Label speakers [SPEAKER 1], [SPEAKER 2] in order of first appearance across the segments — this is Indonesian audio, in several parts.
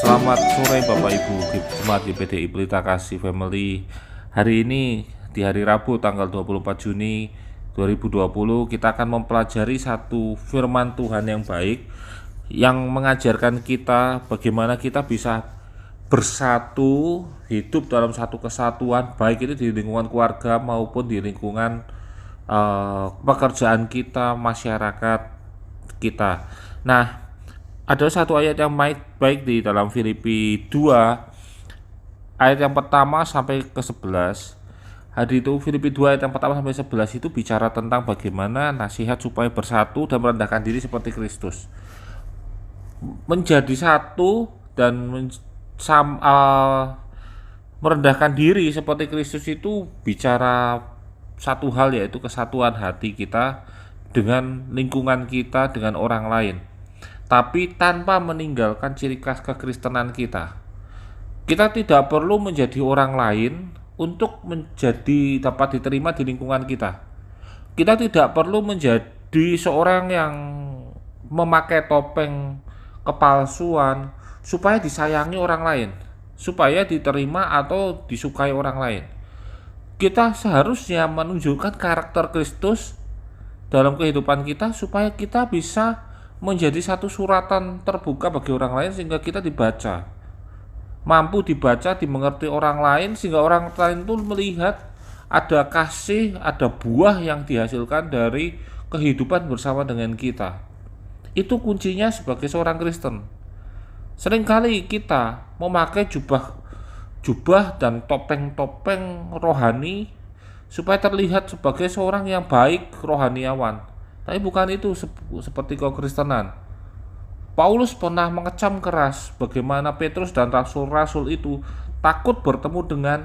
[SPEAKER 1] Selamat sore Bapak Ibu Jemaat GPDI Pelita Kasih Family. Hari ini di hari Rabu tanggal 24 Juni 2020 kita akan mempelajari satu firman Tuhan yang baik yang mengajarkan kita bagaimana kita bisa bersatu, hidup dalam satu kesatuan, baik itu di lingkungan keluarga maupun di lingkungan pekerjaan kita, masyarakat kita. Nah, ada satu ayat yang baik di dalam Filipi 2 ayat yang pertama sampai ke 11. Hari itu Filipi 2 ayat yang pertama sampai 11 itu bicara tentang bagaimana nasihat supaya bersatu dan merendahkan diri seperti Kristus. Menjadi satu dan merendahkan diri seperti Kristus itu bicara satu hal, yaitu kesatuan hati kita dengan lingkungan kita, dengan orang lain, tapi tanpa meninggalkan ciri khas kekristenan kita. Kita tidak perlu menjadi orang lain untuk dapat diterima di lingkungan kita. Kita tidak perlu menjadi seorang yang memakai topeng kepalsuan supaya disayangi orang lain, supaya diterima atau disukai orang lain. Kita seharusnya menunjukkan karakter Kristus dalam kehidupan kita supaya kita bisa menjadi satu suratan terbuka bagi orang lain, sehingga kita mampu dibaca, dimengerti orang lain, sehingga orang lain pun melihat ada kasih, ada buah yang dihasilkan dari kehidupan bersama dengan kita. Itu kuncinya sebagai seorang Kristen. Seringkali kita memakai jubah dan topeng-topeng rohani supaya terlihat sebagai seorang yang baik, rohaniawan. Tapi bukan itu seperti kekristenan. Paulus pernah mengecam keras bagaimana Petrus dan rasul-rasul itu takut bertemu dengan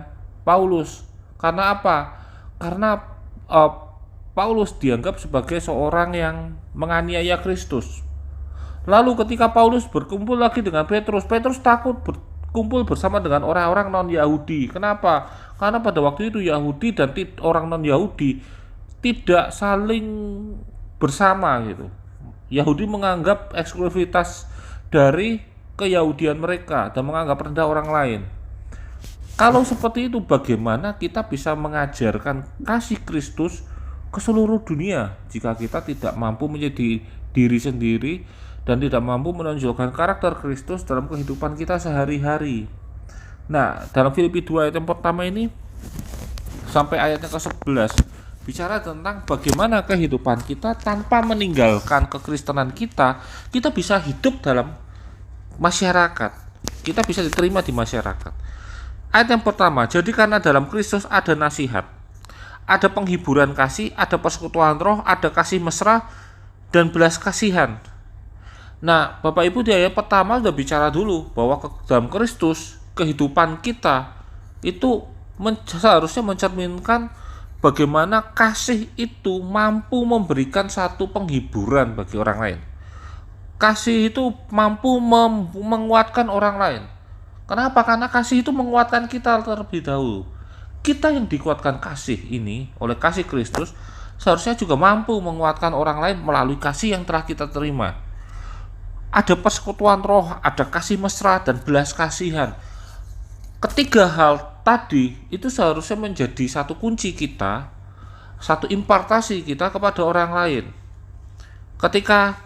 [SPEAKER 1] Paulus. Karena apa? Karena Paulus dianggap sebagai seorang yang menganiaya Kristus. Lalu ketika Paulus berkumpul lagi dengan Petrus, Petrus takut berkumpul bersama dengan orang-orang non-Yahudi. Kenapa? Karena pada waktu itu Yahudi dan orang non-Yahudi tidak saling bersama gitu. Yahudi menganggap eksklusivitas dari keyahudian mereka dan menganggap rendah orang lain. Kalau seperti itu, bagaimana kita bisa mengajarkan kasih Kristus ke seluruh dunia jika kita tidak mampu menjadi diri sendiri dan tidak mampu menonjolkan karakter Kristus dalam kehidupan kita sehari-hari? Nah, dalam Filipi 2 ayat yang pertama ini sampai ayatnya ke-11 bicara tentang bagaimana kehidupan kita tanpa meninggalkan kekristenan kita bisa hidup dalam masyarakat, kita bisa diterima di masyarakat. Ayat yang pertama, jadi karena dalam Kristus ada nasihat, ada penghiburan kasih, ada persekutuan roh, ada kasih mesra dan belas kasihan. Nah, Bapak Ibu, di ayat pertama sudah bicara dulu bahwa dalam Kristus kehidupan kita itu seharusnya mencerminkan bagaimana kasih itu mampu memberikan satu penghiburan bagi orang lain. Kasih itu mampu menguatkan orang lain. Kenapa? Karena kasih itu menguatkan kita terlebih dahulu. Kita yang dikuatkan kasih ini oleh kasih Kristus seharusnya juga mampu menguatkan orang lain melalui kasih yang telah kita terima. Ada persekutuan roh, ada kasih mesra dan belas kasihan. Ketiga hal tadi itu seharusnya menjadi satu kunci kita, satu impartasi kita kepada orang lain. Ketika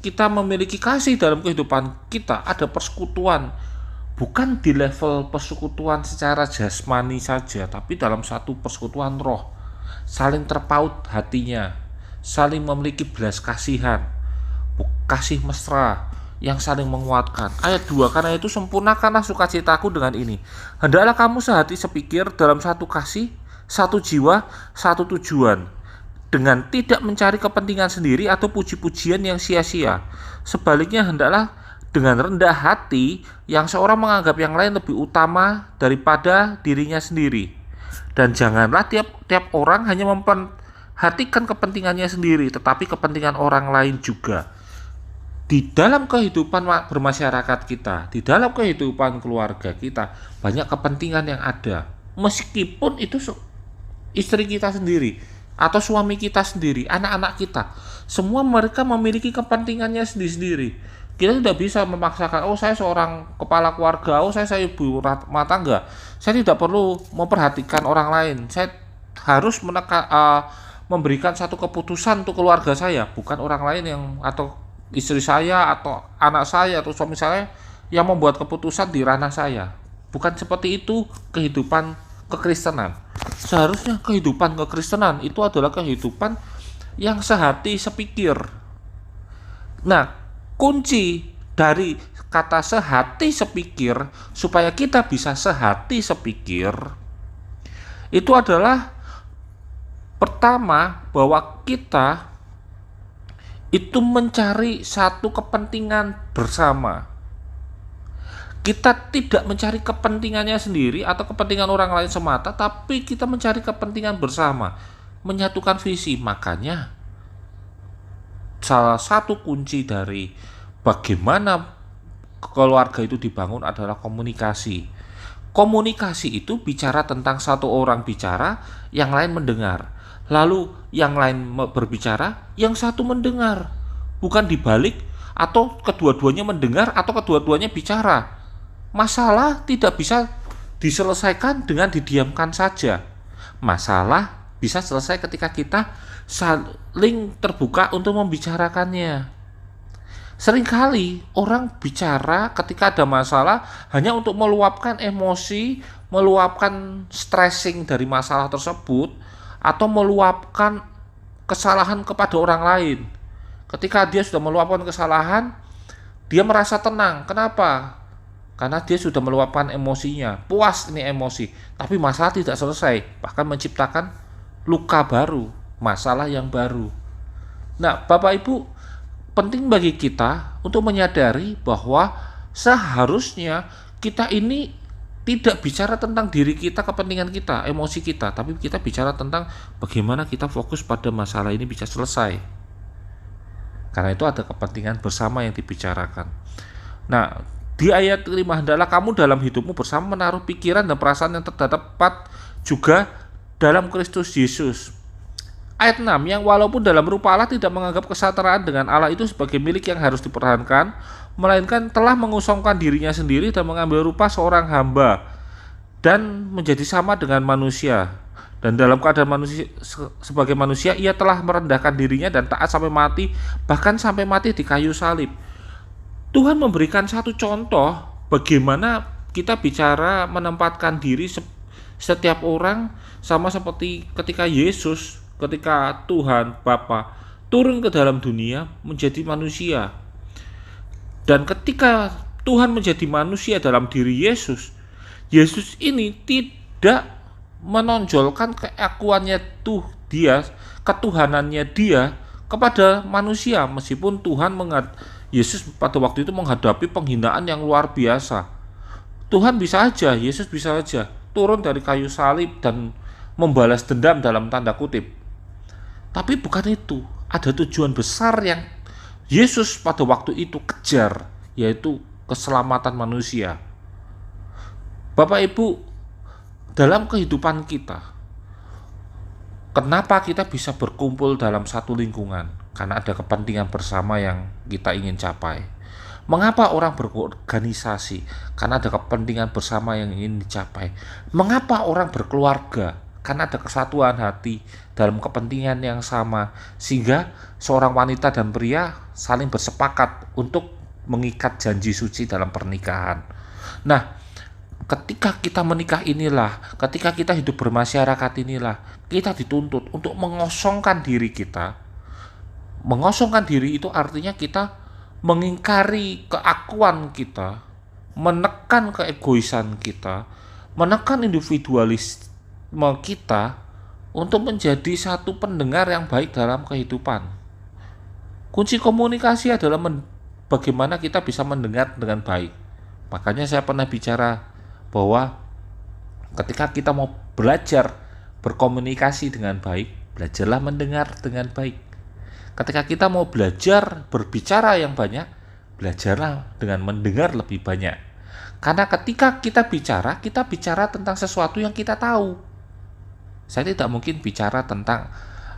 [SPEAKER 1] kita memiliki kasih dalam kehidupan kita, ada persekutuan, bukan di level persekutuan secara jasmani saja, tapi dalam satu persekutuan roh, saling terpaut hatinya, saling memiliki belas kasihan, kasih mesra yang saling menguatkan. Ayat 2, karena itu sempurnakanlah sukacitaku dengan ini. Hendaklah kamu sehati sepikir dalam satu kasih, satu jiwa, satu tujuan, dengan tidak mencari kepentingan sendiri atau puji-pujian yang sia-sia. Sebaliknya hendaklah dengan rendah hati yang seorang menganggap yang lain lebih utama daripada dirinya sendiri. Dan janganlah tiap orang hanya memperhatikan kepentingannya sendiri, tetapi kepentingan orang lain juga. Di dalam kehidupan bermasyarakat kita, di dalam kehidupan keluarga kita, banyak kepentingan yang ada. Meskipun itu istri kita sendiri, atau suami kita sendiri, anak-anak kita, semua mereka memiliki kepentingannya sendiri-sendiri. Kita tidak bisa memaksakan, oh saya seorang kepala keluarga, oh saya ibu rumah tangga, saya tidak perlu memperhatikan orang lain, saya harus memberikan satu keputusan untuk keluarga saya, bukan orang lain yang atau istri saya atau anak saya atau suami saya yang membuat keputusan di ranah saya. Bukan seperti itu kehidupan kekristenan. Seharusnya kehidupan kekristenan itu adalah kehidupan yang sehati sepikir. Nah, kunci dari kata sehati sepikir supaya kita bisa sehati sepikir itu adalah pertama bahwa kita itu mencari satu kepentingan bersama. Kita tidak mencari kepentingannya sendiri atau kepentingan orang lain semata, tapi kita mencari kepentingan bersama, menyatukan visi. Makanya salah satu kunci dari bagaimana keluarga itu dibangun adalah komunikasi. Komunikasi itu bicara tentang satu orang bicara, yang lain mendengar. Lalu yang lain berbicara, yang satu mendengar. Bukan dibalik atau kedua-duanya mendengar atau kedua-duanya bicara. Masalah tidak bisa diselesaikan dengan didiamkan saja. Masalah bisa selesai ketika kita saling terbuka untuk membicarakannya. Seringkali orang bicara ketika ada masalah hanya untuk meluapkan emosi, meluapkan stressing dari masalah tersebut, atau meluapkan kesalahan kepada orang lain. Ketika dia sudah meluapkan kesalahan, dia merasa tenang. Kenapa? Karena dia sudah meluapkan emosinya, puas ini emosi, tapi masalah tidak selesai, bahkan menciptakan luka baru, masalah yang baru. Nah, Bapak Ibu, penting bagi kita untuk menyadari bahwa seharusnya kita ini tidak bicara tentang diri kita, kepentingan kita, emosi kita, tapi kita bicara tentang bagaimana kita fokus pada masalah ini bisa selesai. Karena itu ada kepentingan bersama yang dibicarakan. Nah, di ayat 5, hendaklah kamu dalam hidupmu bersama menaruh pikiran dan perasaan yang terdapat juga dalam Kristus Yesus. Ayat 6, yang walaupun dalam rupa Allah tidak menganggap kesetaraan dengan Allah itu sebagai milik yang harus dipertahankan, melainkan telah mengosongkan dirinya sendiri dan mengambil rupa seorang hamba dan menjadi sama dengan manusia. Dan dalam keadaan manusia, sebagai manusia, ia telah merendahkan dirinya dan taat sampai mati, bahkan sampai mati di kayu salib. Tuhan memberikan satu contoh bagaimana kita bicara menempatkan diri setiap orang, sama seperti ketika Yesus, ketika Tuhan Bapa turun ke dalam dunia menjadi manusia. Dan ketika Tuhan menjadi manusia dalam diri Yesus, Yesus ini tidak menonjolkan keakuannya dia, ketuhanannya dia kepada manusia, meskipun Yesus pada waktu itu menghadapi penghinaan yang luar biasa. Tuhan bisa aja, Yesus bisa aja turun dari kayu salib dan membalas dendam dalam tanda kutip. Tapi bukan itu. Ada tujuan besar yang Yesus pada waktu itu kejar, yaitu keselamatan manusia. Bapak Ibu, dalam kehidupan kita, kenapa kita bisa berkumpul dalam satu lingkungan? Karena ada kepentingan bersama yang kita ingin capai. Mengapa orang berorganisasi? Karena ada kepentingan bersama yang ingin dicapai. Mengapa orang berkeluarga? Karena ada kesatuan hati dalam kepentingan yang sama, sehingga seorang wanita dan pria saling bersepakat untuk mengikat janji suci dalam pernikahan. Nah, ketika kita menikah inilah, ketika kita hidup bermasyarakat inilah, kita dituntut untuk mengosongkan diri kita. Mengosongkan diri itu artinya kita mengingkari keakuan kita, menekan keegoisan kita, menekan individualisme kita untuk menjadi satu pendengar yang baik dalam kehidupan. Kunci komunikasi adalah bagaimana kita bisa mendengar dengan baik. Makanya saya pernah bicara bahwa ketika kita mau belajar berkomunikasi dengan baik, belajarlah mendengar dengan baik. Ketika kita mau belajar berbicara yang banyak, belajarlah dengan mendengar lebih banyak. Karena ketika kita bicara tentang sesuatu yang kita tahu. Saya tidak mungkin bicara tentang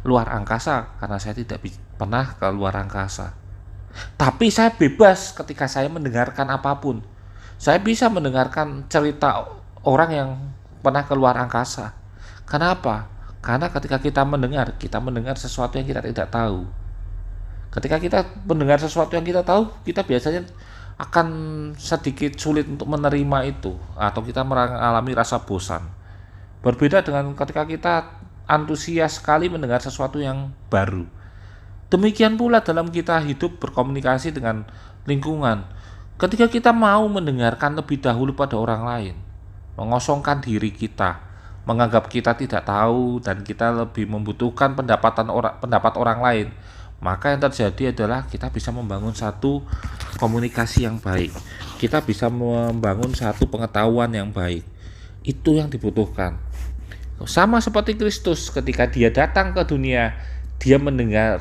[SPEAKER 1] luar angkasa, karena saya tidak pernah ke luar angkasa. Tapi saya bebas ketika saya mendengarkan apapun. Saya bisa mendengarkan cerita orang yang pernah keluar angkasa. Kenapa? Karena ketika kita mendengar sesuatu yang kita tidak tahu. Ketika kita mendengar sesuatu yang kita tahu, kita biasanya akan sedikit sulit untuk menerima itu, atau kita mengalami rasa bosan. Berbeda dengan ketika kita antusias sekali mendengar sesuatu yang baru. Demikian pula dalam kita hidup berkomunikasi dengan lingkungan. Ketika kita mau mendengarkan lebih dahulu pada orang lain, mengosongkan diri kita, menganggap kita tidak tahu dan kita lebih membutuhkan pendapat orang lain, maka yang terjadi adalah kita bisa membangun satu komunikasi yang baik. Kita bisa membangun satu pengetahuan yang baik. Itu yang dibutuhkan. Sama seperti Kristus ketika dia datang ke dunia, dia mendengar,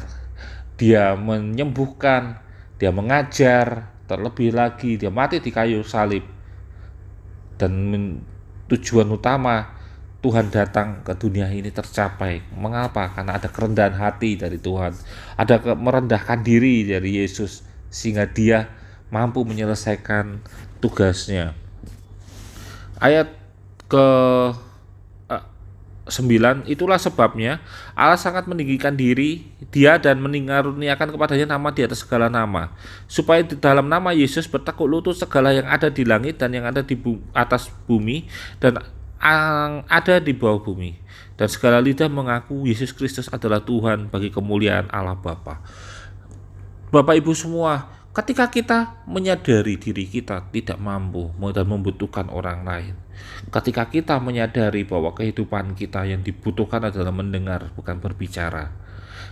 [SPEAKER 1] dia menyembuhkan, dia mengajar, terlebih lagi dia mati di kayu salib. Dan tujuan utama Tuhan datang ke dunia ini tercapai. Mengapa? Karena ada kerendahan hati dari Tuhan, ada merendahkan diri dari Yesus, sehingga dia mampu menyelesaikan tugasnya. Ayat ke 9, itulah sebabnya Allah sangat meninggikan diri dia dan mengaruniakan kepadanya nama di atas segala nama, supaya di dalam nama Yesus bertekuk lutut segala yang ada di langit dan yang ada di atas bumi dan ada di bawah bumi, dan segala lidah mengaku Yesus Kristus adalah Tuhan bagi kemuliaan Allah Bapa. Bapak Ibu semua, ketika kita menyadari diri kita tidak mampu dan membutuhkan orang lain, ketika kita menyadari bahwa kehidupan kita yang dibutuhkan adalah mendengar bukan berbicara,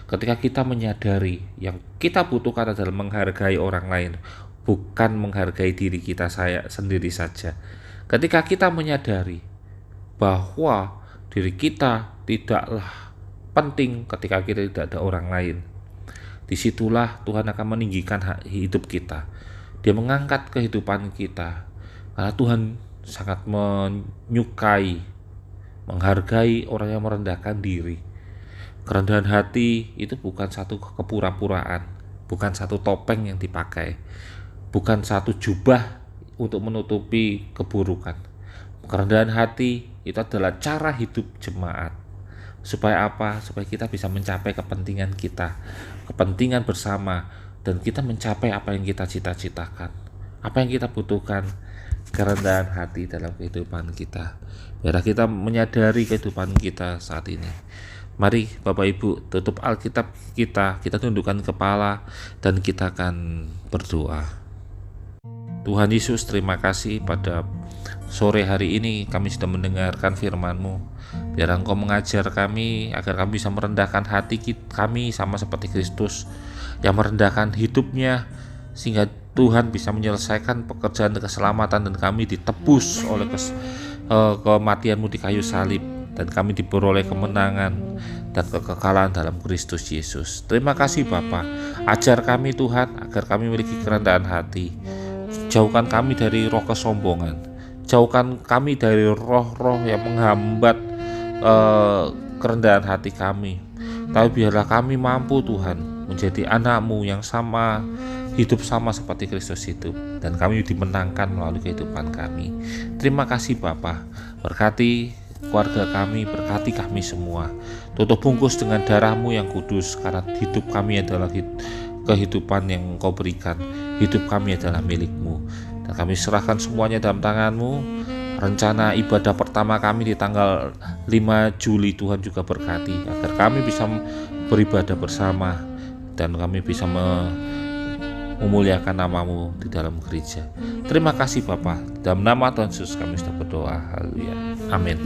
[SPEAKER 1] ketika kita menyadari yang kita butuhkan adalah menghargai orang lain bukan menghargai diri kita sendiri saja, ketika kita menyadari bahwa diri kita tidaklah penting ketika kita tidak ada orang lain, disitulah Tuhan akan meninggikan hidup kita. Dia mengangkat kehidupan kita, karena Tuhan sangat menyukai, menghargai orang yang merendahkan diri. Kerendahan hati itu bukan satu kepura-puraan, bukan satu topeng yang dipakai, bukan satu jubah untuk menutupi keburukan. Kerendahan hati itu adalah cara hidup jemaat. Supaya apa? Supaya kita bisa mencapai kepentingan kita, kepentingan bersama, dan kita mencapai apa yang kita cita-citakan, apa yang kita butuhkan. Kerendahan hati dalam kehidupan kita. Biarlah kita menyadari kehidupan kita saat ini. Mari Bapak Ibu tutup Alkitab kita tundukkan kepala dan kita akan berdoa. Tuhan Yesus, terima kasih pada sore hari ini kami sudah mendengarkan firman-Mu. Biar Engkau mengajar kami agar kami bisa merendahkan hati kami sama seperti Kristus yang merendahkan hidupnya, sehingga Tuhan bisa menyelesaikan pekerjaan keselamatan dan kami ditebus oleh kematian-Mu di kayu salib, dan kami diperoleh kemenangan dan kekekalan dalam Kristus Yesus. Terima kasih Bapa. Ajar kami Tuhan agar kami memiliki kerendahan hati. Jauhkan kami dari roh kesombongan. Jauhkan kami dari roh-roh yang menghambat kerendahan hati kami. Tapi biarlah kami mampu Tuhan menjadi anak-Mu yang sama, hidup sama seperti Kristus hidup, dan kami dimenangkan melalui kehidupan kami. Terima kasih Bapa. Berkati keluarga kami, berkati kami semua. Tutup bungkus dengan darah-Mu yang kudus, karena hidup kami adalah kehidupan yang Engkau berikan. Hidup kami adalah milik-Mu, dan kami serahkan semuanya dalam tangan-Mu. Rencana ibadah pertama kami di tanggal 5 Juli Tuhan juga berkati, agar kami bisa beribadah bersama dan kami bisa memuliakan nama-Mu di dalam gereja. Terima kasih Bapa. Dalam nama Tuhan Yesus kami sudah berdoa. Haleluya. Amin.